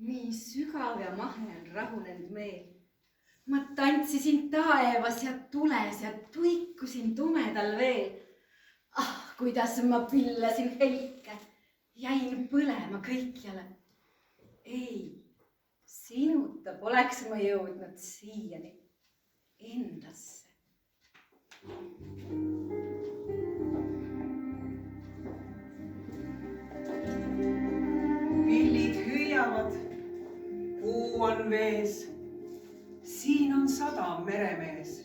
Nii sügav ja mahe on rahunenud meel. Ma tantsisin taevas ja tules ja tuikusin tumedal veel. Ah, kuidas ma pillasin helke, jäin põlema kõikjale. Ei, sinuta poleks ma jõudnud siiani endasse. Pillid hüüavad, puu on vees. Siin on sadam meremees.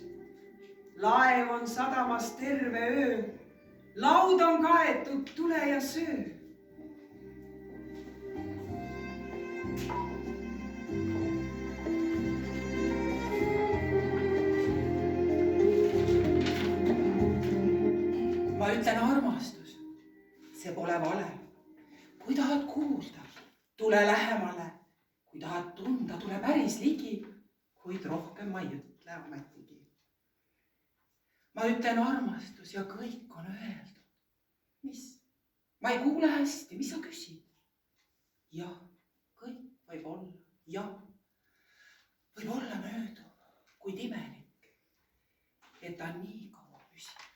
Laev on sadamas terve öö. Laud on kaetud, tule ja söö. Ma ütlen armastus, see pole vale. Kui tahad kuulda, tule lähemale. Kui tahad tunda, tule päris ligi, kuid rohkem ma ei ütle ametigi. Ma ütlen armastus ja kõik on öeldud. Mis? Ma ei kuule hästi, mis sa küsid? Jah, kõik võib olla, jah. Võib olla mööduv, kuid imelik, et ta nii kaua püsib.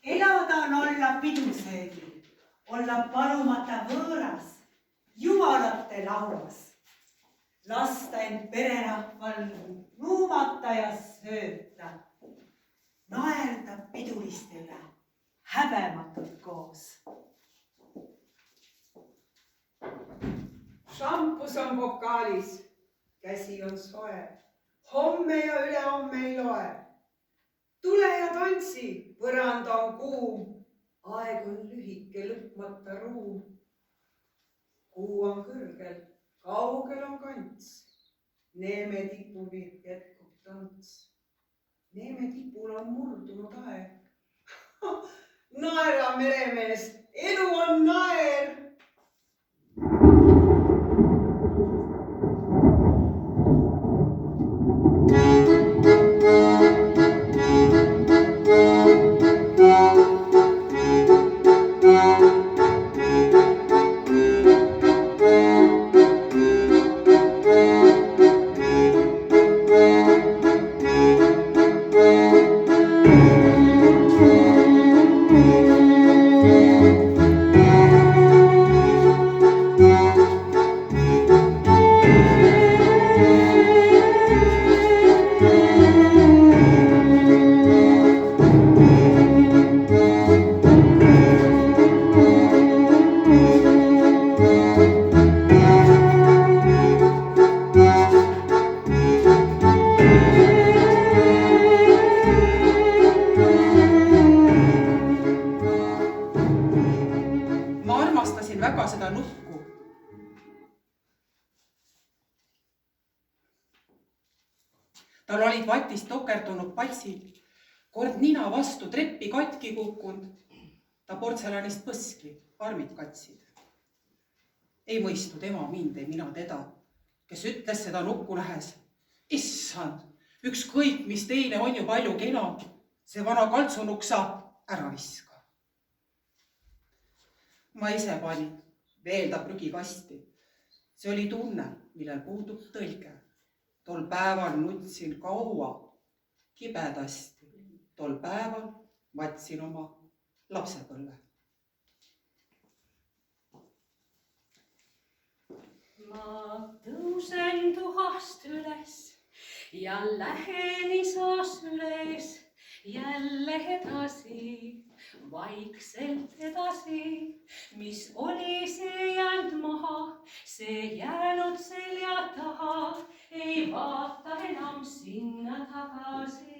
Elada on olla piduseegil, olla palumata võõras, jumalate lauas. Lasta end pererahval nuumata ja sööta. Naerda piduliste üle, häbematult koos. Šampus on pokaalis, käsi on soe. Homme ja ülehomme ei loe. Tule ja tantsi, põrand on kuum. Aeg on lühike, lõpmata ruum. Kuu on kõrgel, kaugel on kants. Neeme tipuni jätkub tants. Neeme tipul on murdunud aeg. Naera meremees, elu on naer. Väga seda nuhku. Tal olid vatist tokerdunud palsid, kord nina vastu treppi katki kukkunud. Ta portselanist põskli, armid katsid. Ei mõistnud ema mind, ei mina teda, kes ütles seda nukku nähes. Issand, ükskõik, mis teine on ju palju kena, see vana kaltsunukk saab ära viska. Ma ise panin veel ta prügikasti. See oli tunne, millel puudub tõlge. Tol päeval nutsin kaua, kibedasti. Tol päeval matsin oma lapsepõlve. Ma tõusen tuhast üles ja lähen isas üles jälle edasi, vaikselt edasi, mis oli see jäänud maha, see jäänud selja taha, ei vaata enam sinna tagasi.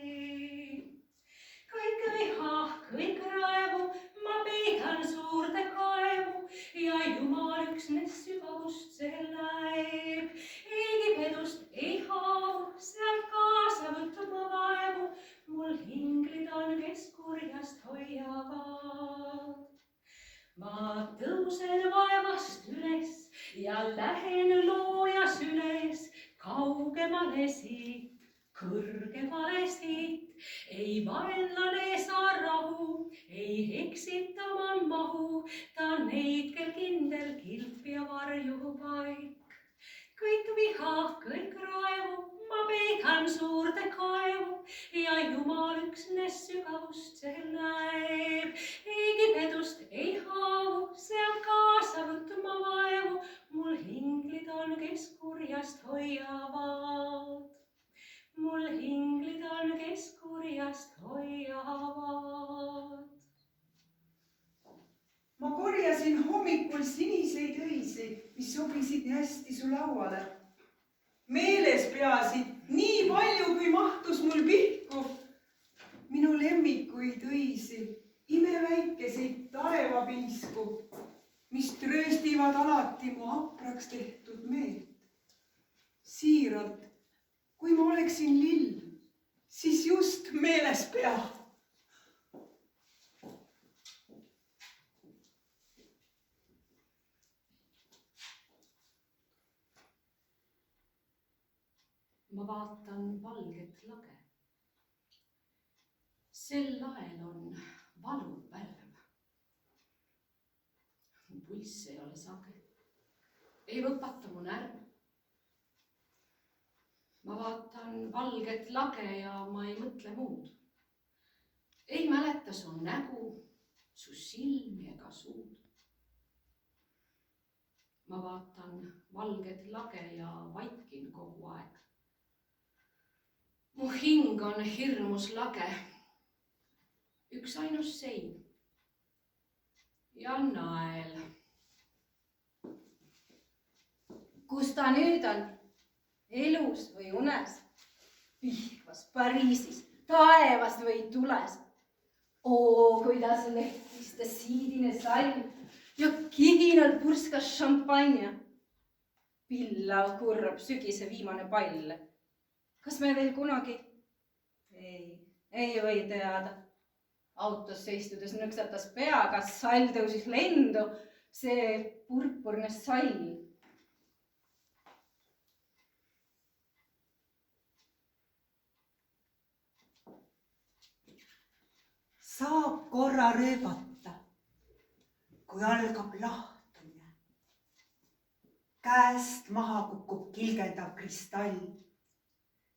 Kõik viha, kõik raevu, ma peidan suurde kaevu ja Jumal üksnes sügavust seal näeb. Eigi pedust ei haavu, seal kaasa võtma vaevu, mul hinglid on, kes kurjast hoiavad. Ma tõusen vaevast üles ja lähen loojas üles, kaugemale siit, kõrgemale siit. Ei vaenlane saa rahu, ei eksita ma mahu, ta neid, kel kindel kilp ja varjupaik. Kõik viha, kõik raevu, ma peidan suurde kaevu ja Jumal üksnes sügavust seal näeb. Eigi pedust ei haavu, seal kaasa võtma vaevu, mul hinglid on, kes kurjast hoiavad. Mul hinglid on, kes kurjast hoiavad. Ma korjasin hommikul siniseid õisi, mis sobisid nii hästi su lauale. Meeles peasid nii palju, kui mahtus mul pihku. Minu lemmikuid õisi, imeväikeseid taevapiisku, mis trööstivad alati mu hapraks tehtud meelt. Siiralt, kui ma oleksin lill, siis just meeles pea. Ma vaatan valget lage. Sel lael on valuv värv. Mu pulss ei ole sage. Ei võpata mu närv. Ma vaatan valget lage ja ma ei mõtle muud. Ei mäleta su nägu, su silmi ega suud. Ma vaatan valget lage ja vaikin kogu aeg. Mu hing on hirmus lage. Üks ainus sein ja nael. Kus ta nüüd on? Elus või unes? Vihvas Pariisis, taevas või tules? Oo, kuidas lehtistas siidine salm ja kiginal purskas šampanja. Pillav kurb sügise viimane pall. Kas me veel kunagi? Ei või teada. Autosse istudes nõksatas peaga, sall tõusis lendu, see purpurne sall. Saab korra rööbata, kui algab lahtumine. Käest maha kukub kilgendav kristall.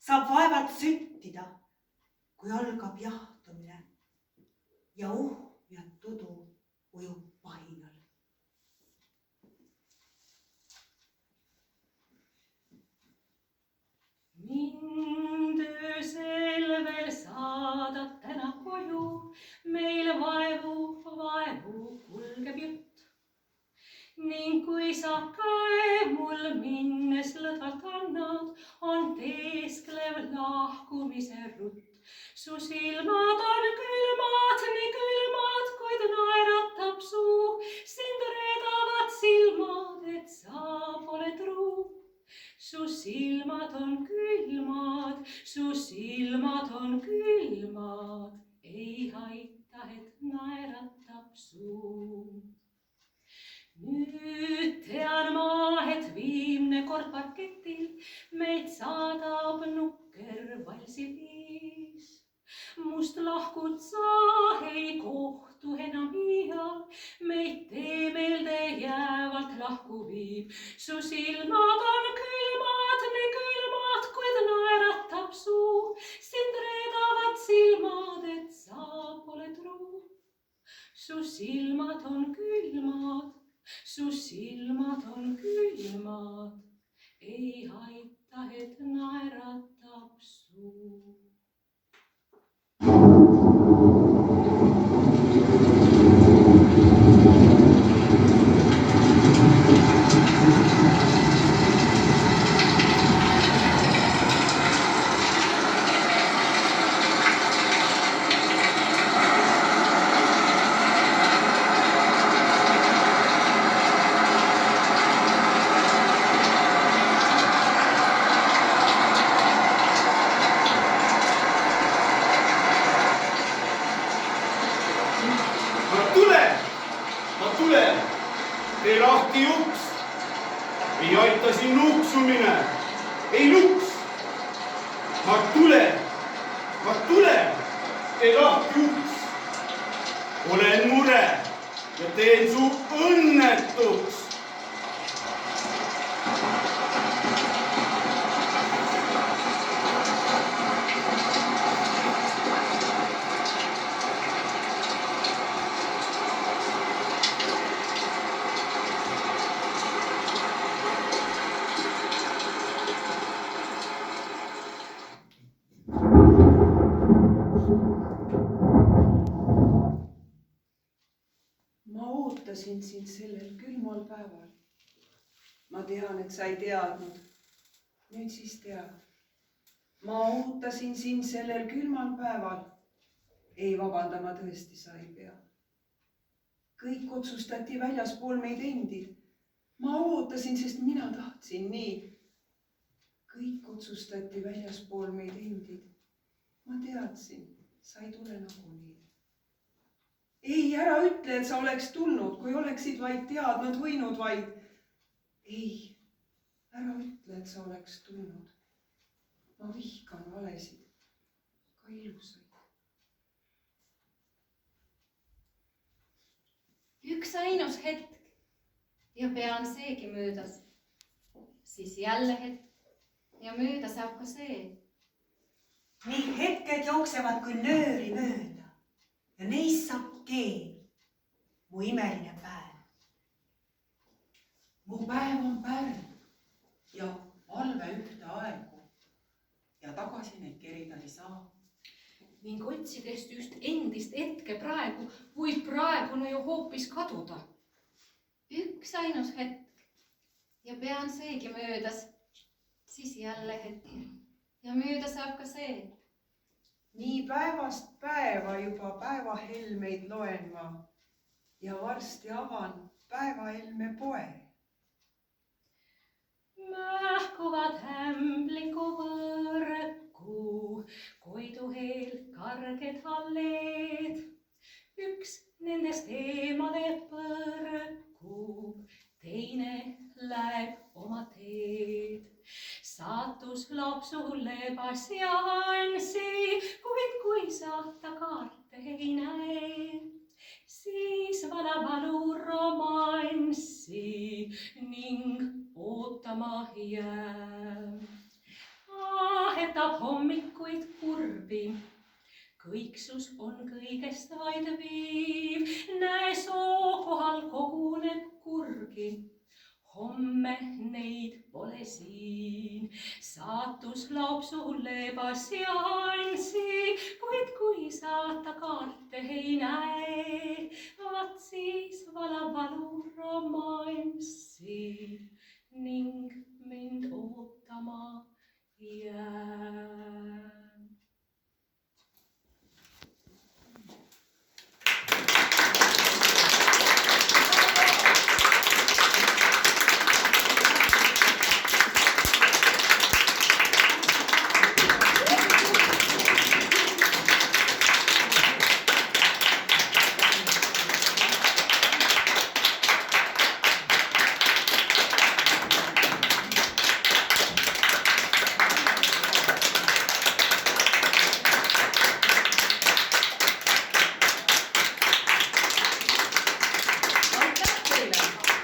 Saab vaevalt süttida, kui algab jahtumine ja uhjad tudu ujub pahinal. Mind öösel veel saadad täna koju, meil vaevu kulgeb jutt. Ning kui sa käe mul minnes lõdvalt annad, on teesklev lahkumise rutt. Su silmad on külmad, nii külmad, kuid naeratab suu. Sind reedavad silmad, et sa pole truu. Su silmad on külmad, su silmad on külmad, ei aita, et naeratab suu. Nüüd tean ma, et viimne kord parketil meid saadab nukker valsiviis. Must lahkud sa, ei kohtu enam iial, meid tee meelde jäävalt lahku viib. Su silmad on külmad, nii külmad, kuid naeratab suu. Sind reedavad silmad, et sa pole truu. Su silmad on külmad, su silmad on külmad, ei aita, et naeratab suu. Ma tulen, tee lahti uks. Ei aita siin nuksumine, ei nuks. Ma tulen, tee lahti uks. Olen mure ja teen su õnnetuks. Ma ootasin sind sellel külmal päeval. Ma tean, et sa ei teadnud. Nüüd siis tea. Ma ootasin sind sellel külmal päeval. Ei vabanda, ma tõesti sa ei pea. Kõik otsustati väljaspool meid endid. Ma ootasin, sest mina tahtsin nii. Kõik otsustati väljaspool meid endid. Ma teadsin, sa ei tule nagunii. Ei, ära ütle, et sa oleks tulnud, kui oleksid vaid teadnud, võinud vaid. Ei, ära ütle, et sa oleks tulnud. Ma vihkan valesid, ka ilusaid. Üks ainus hetk ja pean seegi möödas. Siis jälle hetk ja mööda saab ka see. Need hetked jooksevad küll nööri mööda ja neist saab keel, mu imeline päev. Mu päev on pärl ja valve ühte aegu ja tagasi neid kerida ei saa. Ning otsidest just endist hetke praegu võib praegune ju hoopis kaduda. Üks ainus hetk ja pean seegi möödas, siis jälle hetk ja mööda saab ka see. Nii päevast päeva juba päevahelmeid loen ma ja varsti avan päevahelme poe. Mähkuvad hämbliku võrku, koiduheel karged alleed. Üks nendest eemale põrkub, teine läheb oma teed. Saatus loob sulle pasjansi, kuid kui sa ta kaarte ei näe, siis vala valu romanssi ning ootama jääb. Ahetab hommikuid kurbi, kõiksus on kõigest vaid viiv, näe soo kohal koguneb kurgi. Homme neid pole siin, saatus loob sulle pasjansi, kuid kui sa ta kaarte ei näe, vaat siis vala valu romanssi ning mind ootama jääb.